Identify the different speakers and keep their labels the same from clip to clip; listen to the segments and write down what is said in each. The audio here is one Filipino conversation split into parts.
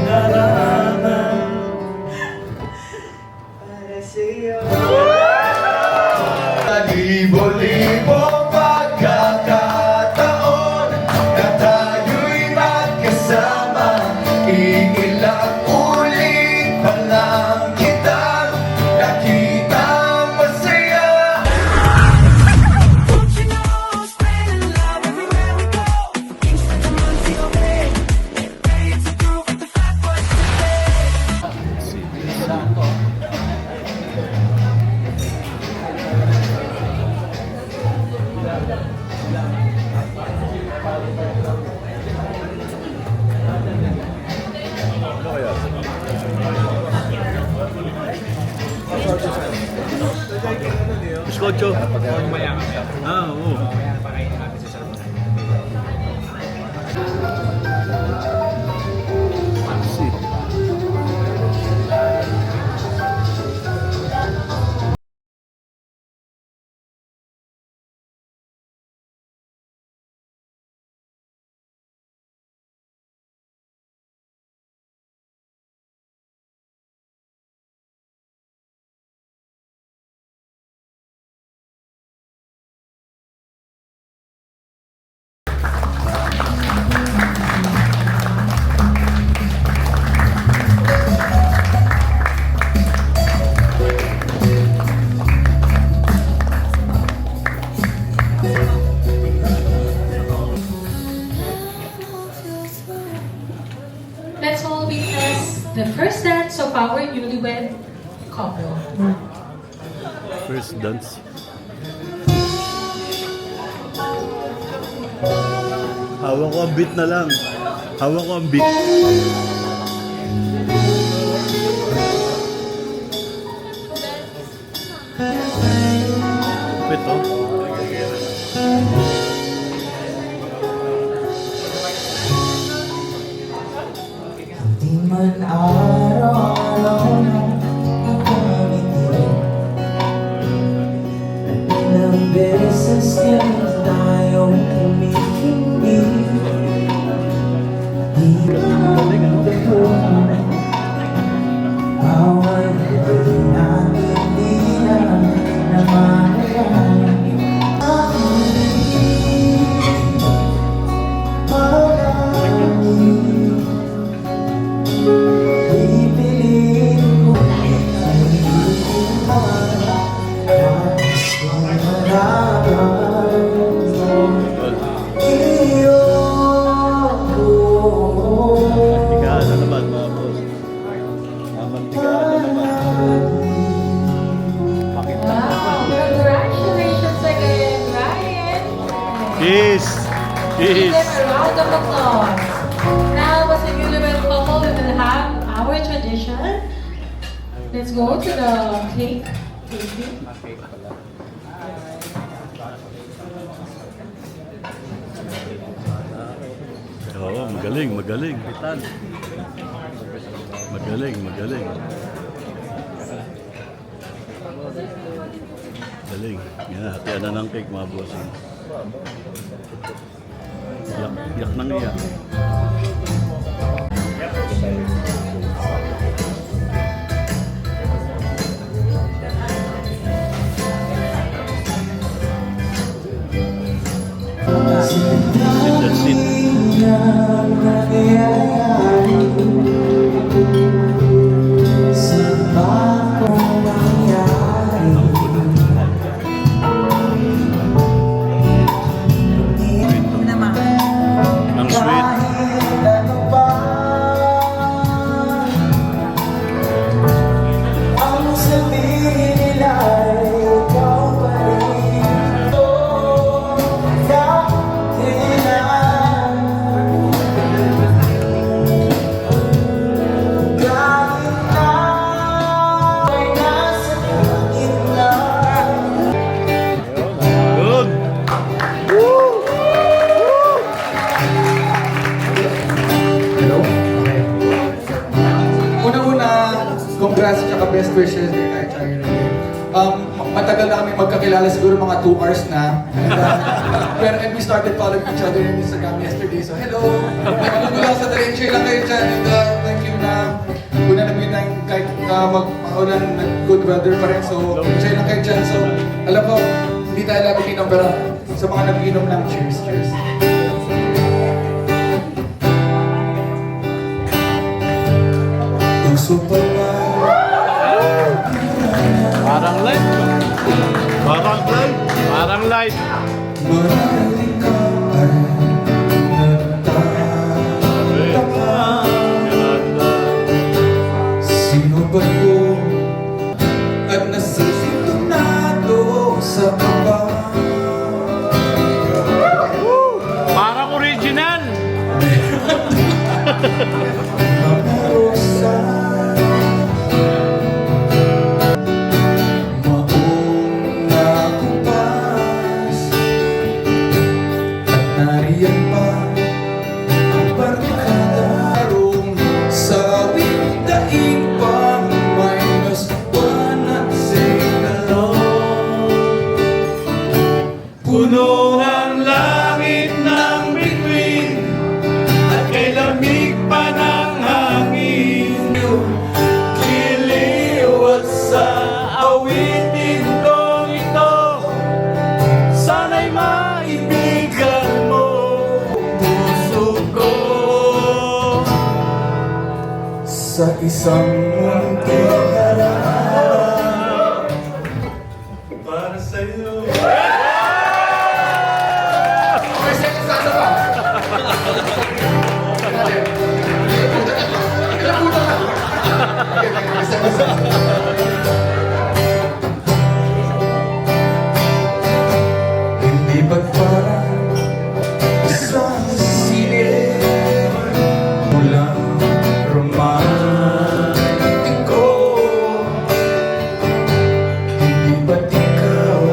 Speaker 1: naramdaman para sa'yo. Libo-libong pagkakataon na tayo'y magkasama, iilang ulit pa lang kitang nakitang masaya.
Speaker 2: Don't you know, spreading love everywhere we go. Kingston to Montego Bay, ready to groove with the fat boys today.
Speaker 3: Bizcocho. Ah, oo.
Speaker 4: Let's all witness the first dance of our newlywed couple.
Speaker 3: First dance. Hawak ko ang beat na lang. Hawak ko ang beat. Kapit, oh.
Speaker 1: Di man araw-araw na nakangiti, ilang beses yan tayong kumikindi. Di naman bawal di natin di na namalayan.
Speaker 3: Tigaan na naman, mga boss. Tigaan na naman.
Speaker 4: Wow! Congratulations again, Ryan!
Speaker 3: Kiss!
Speaker 4: Give
Speaker 3: Kiss!
Speaker 4: them a round of applause. Now, as a newlywed couple, we will have our tradition. Let's go to the cake tasting.
Speaker 3: Oo, magaling, magaling. Magaling, magaling. Galing. Yan, hatian na ng cake, mga boss. Yak, yak nang iyak. Sit, that's it. Ang sweet.
Speaker 1: Ang sabihin nila ay ikaw pa rin. Dati na kahit na ay nasa gitna.
Speaker 3: Good.
Speaker 5: Hello? Okay. Una-una, congrats at best wishes kay Kai Chai. Matagal na kami magkakilala, siguro mga 2 hours na. And we started following each other on Instagram yesterday. So hello! Nagpapagula sa Darenche lang kayo dyan. And thank you na nag-meet tayo kahit mag-maulan, good weather pa rin. So, enjoy lang kayo dyan. So, alam ko, hindi tayo lagi inom, pero sa mga nag-inom lang, cheers, cheers. Puso pa ba?
Speaker 3: Parang light. Parang light. Parang light.
Speaker 5: Marami ka ay nagtataka. Sino ba yun? At nasisintonado sa kaba.
Speaker 3: Parang original.
Speaker 5: Mga rosa, mauna kupas, at nariyan pa ang barkada. Sa windaig pa may naswan at singalong. Puno ng langit ng bituin at kay lamig pa ng hangin. Kiliwat sa awitin kong ito, sana'y maibigan mo puso ko. Sa isang munting harap para sa'yo. May sensasa pa! Hindi ba't parang isang sine mulang romantiko? Hindi ba't ikaw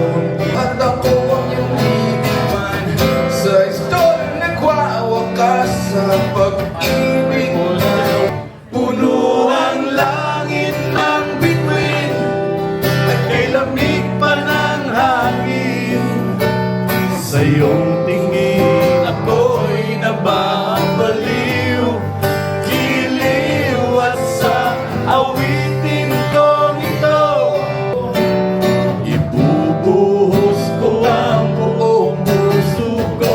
Speaker 5: at ako ang iyong iniwan sa istoryang nagwawakas sa pag-ibig mo? Puno ang langit ng bituin at kay lamig pa ng hangin. Sa iyong tingin ako'y nababaliw, giliw at sa awitin kong ito, ibubuhos ko ang buong puso ko.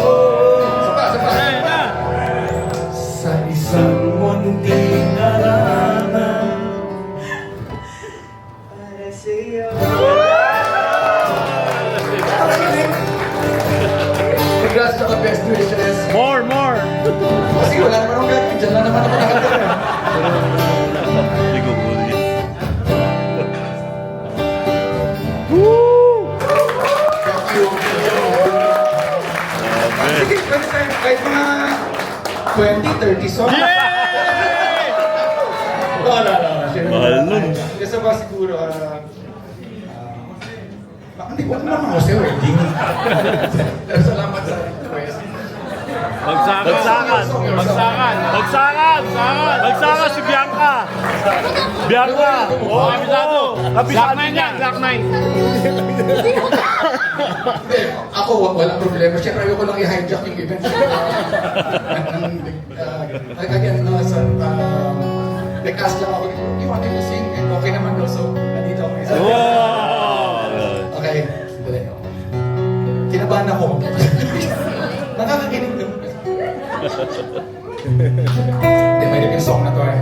Speaker 5: Sa isang munting halaman para sa'yo. Congrats sa best wishes.
Speaker 3: More, more.
Speaker 5: Kasi wala naman akong gagawin. Diyan lang naman ako nakatira.
Speaker 3: Hindi ko huli.
Speaker 5: Thank you. Sige, pwede tayo kahit mga 20, 30 songs.
Speaker 3: Yay!
Speaker 5: Wala.
Speaker 3: Mahal nun.
Speaker 5: Isa ba siguro, hindi, wala naman ako sa wedding. Pero salamat sa request.
Speaker 3: Bagsakan. Bagsakan si Bianca. Bianca. Oh, kabisado. Black 9 yan, Black 9.
Speaker 5: Hindi, ako walang problema. Siyempre, ayoko lang i-hijack yung event. Again, nag-ask lang ako, you wanted to sing? And okay naman daw, so nandito ako.
Speaker 3: Wow!
Speaker 5: Okay, dali. Kinabahan ako. Nakakakinig naman. Hindi, may yung song na to eh.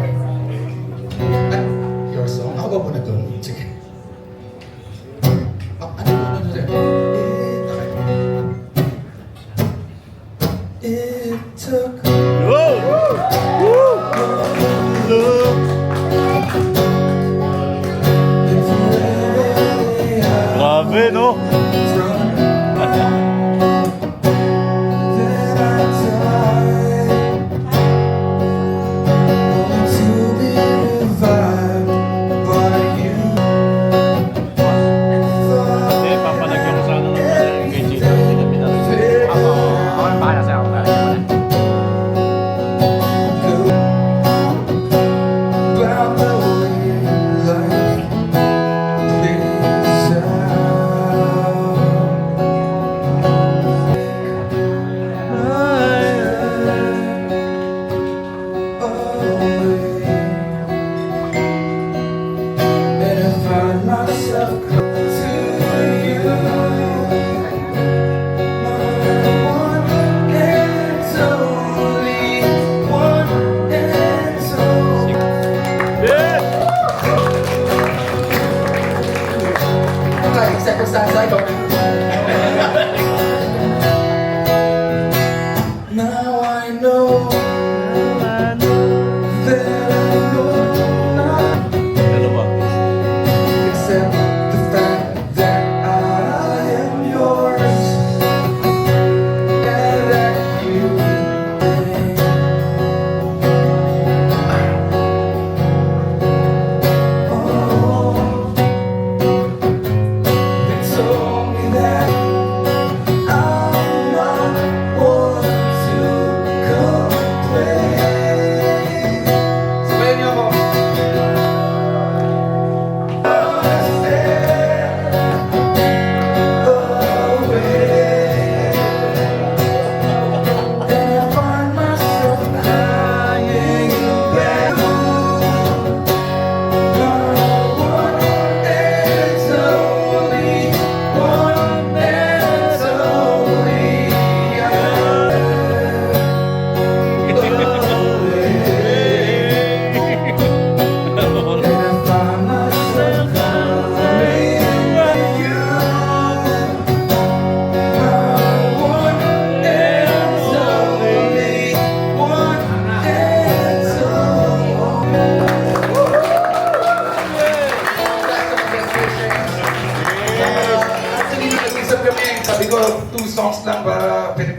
Speaker 5: At your song? Ako ba muna doon? Sige. Ano muna doon? It took
Speaker 3: Whoa!
Speaker 5: look.
Speaker 3: Grabe, no?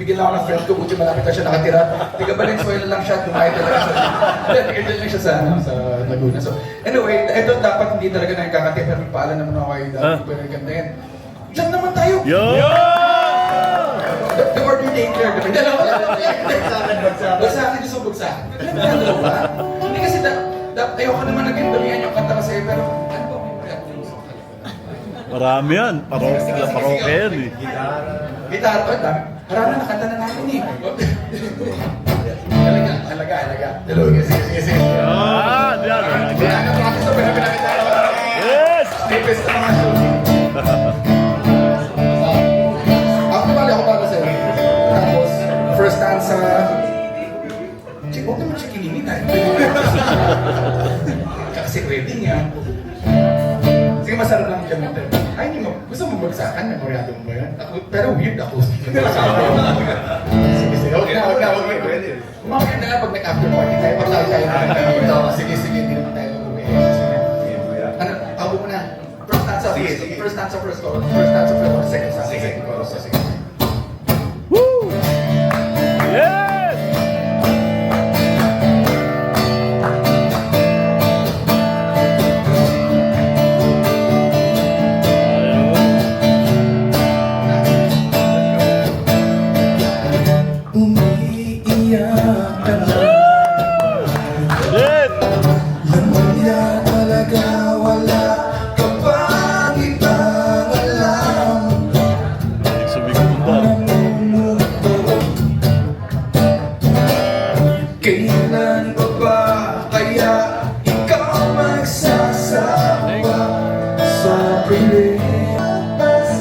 Speaker 5: bigyan lang ako ng friend ko, buti malapit na siya nakatira. Tiga Valenzuela lang siya, tumayo talaga siya. Tiga lang siya sa Laguna. So, anyway, ito dapat hindi talaga na kakati, pero paalam naman ako kayo dahil pero ganda yan. Diyan naman tayo!
Speaker 3: Yo!
Speaker 5: The order taker, diba? Dalawa lang. Bagsakin, gusto bagsakin. Dalawa. Hindi kasi ayoko naman naging damihan yung kanta kasi, pero ano ba may reaction?
Speaker 3: Marami yan. Paroke yan eh.
Speaker 5: Gitara, oh, dami. Harana, nakanta na natin eh. Alaga. Dalawa, sige.
Speaker 3: Diyan.
Speaker 5: Wala na practice na pinakita.
Speaker 3: Yes!
Speaker 5: Tipis na mga show. Ako pala sa'yo. Tapos, first stanza. Huwag naman siya kininin tayo. Kasi wedding yan. Sige, masarap lang siya natin. Ay, hindi mo. Gusto mo bagsakan? Memoryado mo ba yan? Pero weird ako. Sige. Huwag na. Umakit na lang pag nag-after party tayo. Paglawi tayo. Sige, hindi naman tayo mag-uwi. Ano? Ako muna. First stanza, first chorus. Second stanza, second chorus. Sige.
Speaker 3: Woo! Yes!
Speaker 1: Umiiyak ka na.
Speaker 3: Yes!
Speaker 1: Lamaya talaga, wala ka bang ibang alam?
Speaker 3: Sumigot ba?
Speaker 1: Namumuto. Kailan pa ba kaya ikaw magsasawa sa piling?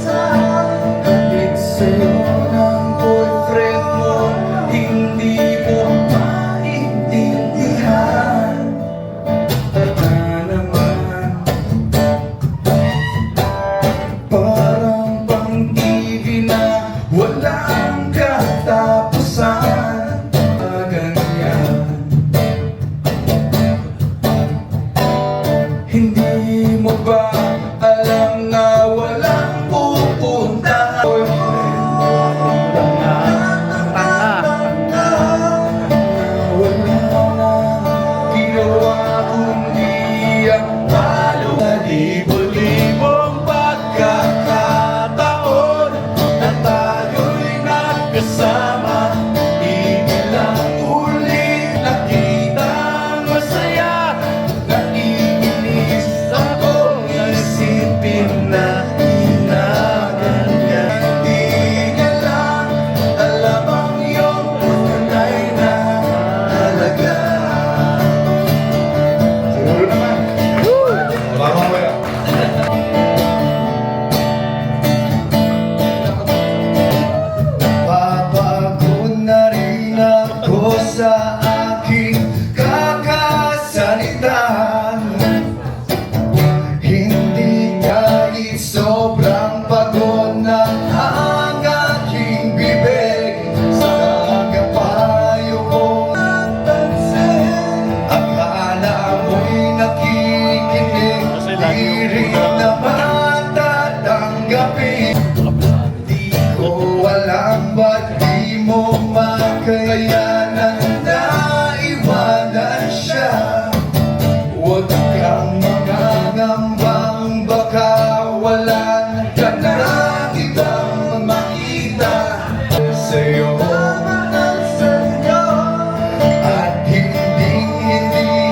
Speaker 1: Halik sa'yo ng boyfriend mo, hindi mo maintindihan. Na naman, parang pang-ibig na walang katapusan. Ganyan, hindi mo ba alam na walang pupuntahan? Wala na ginawa kundi ang palo. Libo-libong pagkakataon na tayo'y nagkasama. Ilang ulit nakitang masaya. Naiinis akong isipin na ginaganyan. Hindi niya lang alam ang iyong tunay na halaga. Siguro naman. Mamaya. Babago na rin ako sa aking kakasalita. Hindi kahit sobrang pagod na ang aking bibig. Sa kagapayo kong napansin, akala mo'y nakikinig. Di rin naman tatanggapin. Di ko alam ba't di mo makayanan na iwanan siya. Huwag kang mangangambang baka wala ka na ibang makita. Sa'yo at hindi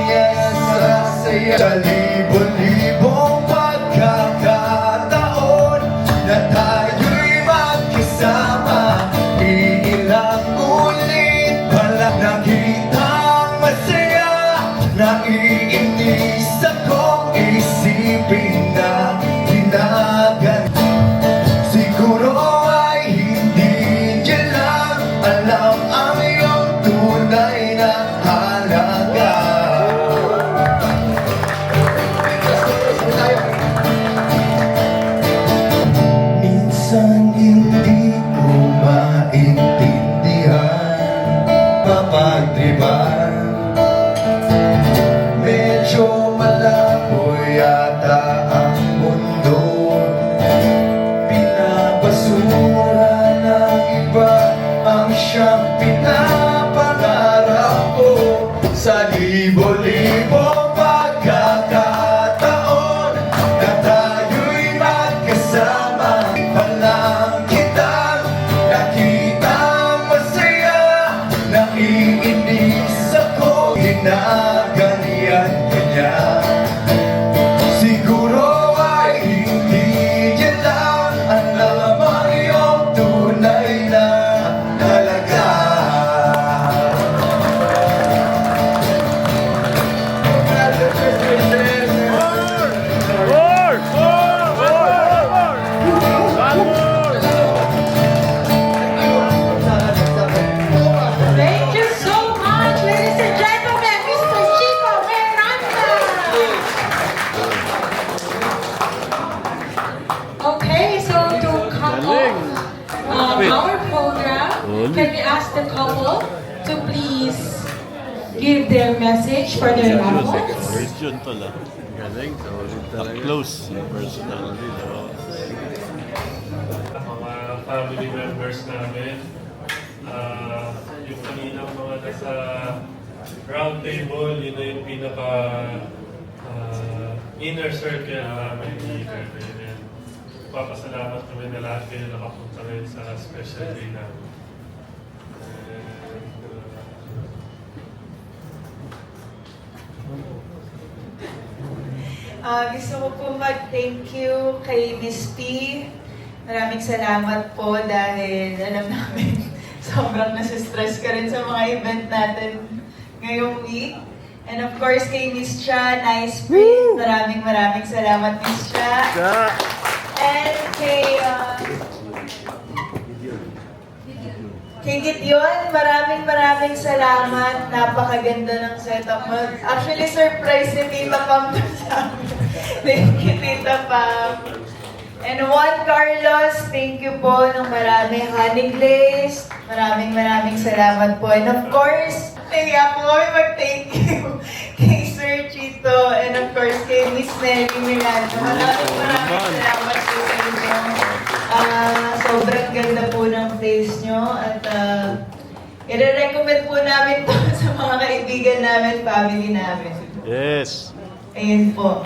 Speaker 1: niya sasaya. Sa libo-libong pagkakataon na tayo'y magkasama, iilang ulit pala nakitang masaya. Naiinis akong isipin na tinagan. Siguro ay hindi niya lang alam ang iyong tunay na halaga. Minsan hindi ko maintindihan, mapagtripan. Medyo malabo yata ang libong pagkakataon na tayo'y magkasama. Walang kitang nakitang masaya, naiinis ako, ginaganyan ka niya. Siguro ay hindi yan lang ang lamang iyong tunay na halaga.
Speaker 3: More!
Speaker 4: Thank you so much, ladies and gentlemen, Mr. Chico Miranda. Okay, so to come
Speaker 3: Galing.
Speaker 4: off our program, can we ask the couple to please give their message for their loved ones?
Speaker 3: Christian to lang. Galing. Up close. Personal.
Speaker 6: Mga family members namin, yung kaninang mga nasa round table, yun na yung pinaka inner circle namin ni Kirby. Papasalamat kami na lahat kayo nakapunta rin sa special day namin.
Speaker 7: Gusto ko po mag-thank you kay Miss P. Maraming salamat po dahil alam namin sobrang nasistress ka rin sa mga event natin ngayong week. And of course kay Miss Cha, nice spring. Maraming salamat Miss Cha. And kay Gideon, maraming salamat. Napakaganda ng setup mo. Actually, surprise ni Tita Pam to sa amin. Thank you, Tita Pam. And Juan Carlos, thank you po ng marami. Honey Glaze, maraming salamat po. And of course, kaya po kami mag-thank you kay Sir Chito. And of course, kay Miss Nelly Miranda. Maraming salamat po sa inyo. Sobrang ganda po ng place nyo at i-recommend po namin to sa mga kaibigan namin, family namin.
Speaker 3: Yes.
Speaker 7: Ayun po.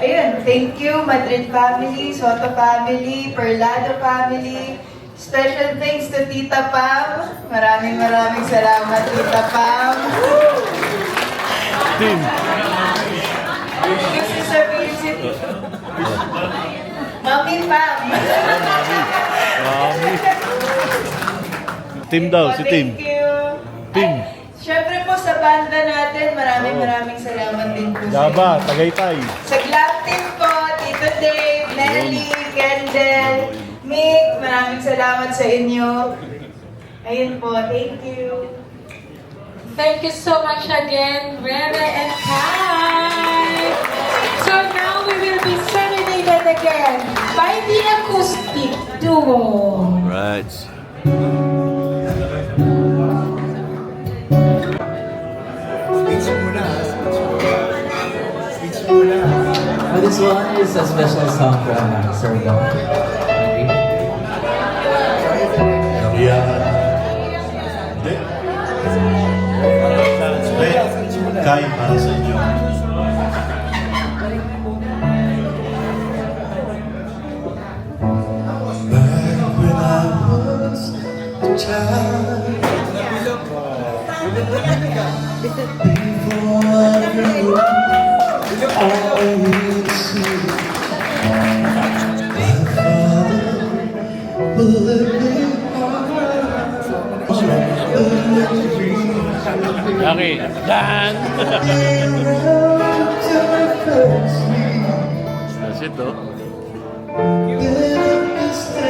Speaker 7: Ayun, thank you Madrid family, Soto family, Perlado family. Special thanks to Tita Pam. Maraming salamat Tita Pam.
Speaker 3: Team.
Speaker 7: Kasi sabihin si Mami Pam.
Speaker 3: Team daw, si Team.
Speaker 7: Thank you.
Speaker 3: Team.
Speaker 7: Siyempre po sa banda natin, maraming salamat din po sa
Speaker 3: Gaba,
Speaker 7: inyo.
Speaker 3: Tagaytay.
Speaker 7: Sa Glam Team ko, Tito Dave, Nelly, Kendall, Mick, maraming salamat sa inyo. Ayun po, thank you.
Speaker 4: Thank you so much again, Rene and Kai. So now we will be serenaded again by the acoustic duo.
Speaker 3: Right.
Speaker 8: But this one is a special song from Sir Don.
Speaker 1: Yan. Hindi. Kay, para sa inyo. Back when I was a child, before I grew up, I would see my father put me
Speaker 3: Yaki. Dan. That's it, oh.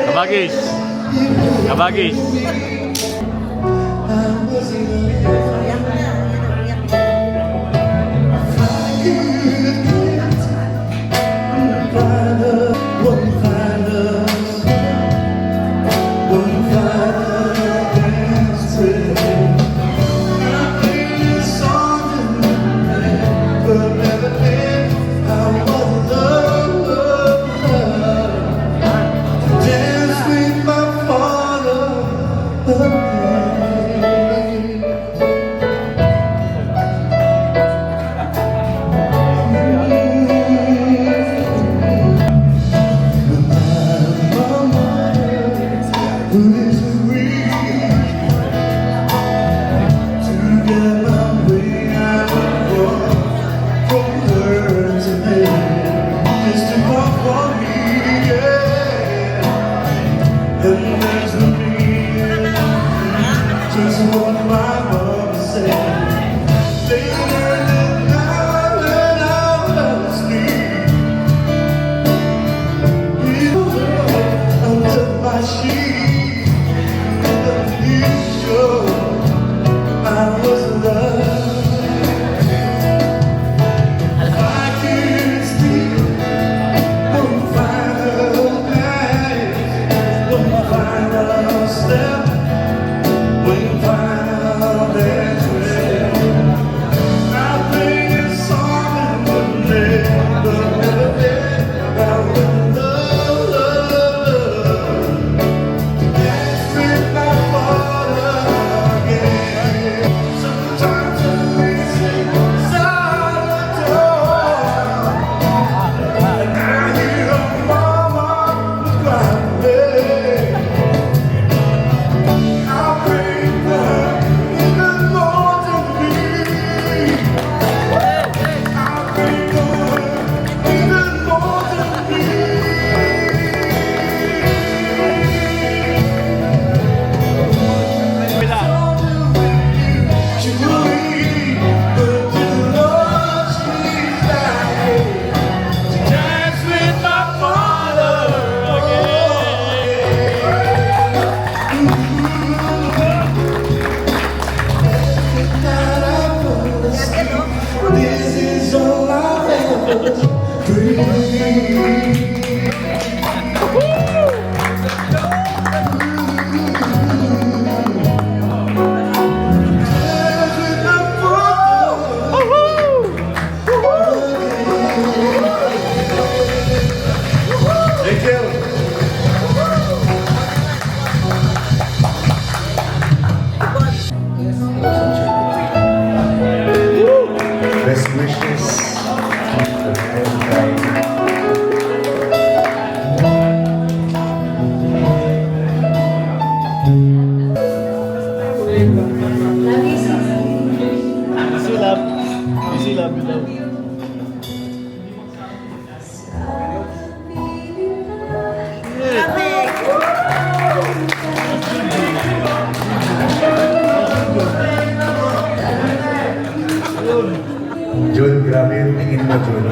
Speaker 3: Kabagis. Kabagis.
Speaker 1: Dance with my father. words of it, just enough for me, yeah. And there's no need, just what my mother said. Later that night when I was asleep, you under my sheet, and you sure I was loved. I could still one final night, one final step, one final dance. I think it's something but never about love. Dance with my father again. Sometimes I miss it silent talk, and I hear mama cry. I pray for even more than me. I pray for even more than me. Julie, but the Lord she's like to dance with my father again. Tonight I fall asleep. This is all I ever dream. Dance with my father. Thank you. Best wishes for everybody.
Speaker 3: Easy love. Easy love, you love.
Speaker 1: Jun, grabe yung tingin mo, Jun.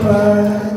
Speaker 1: prize.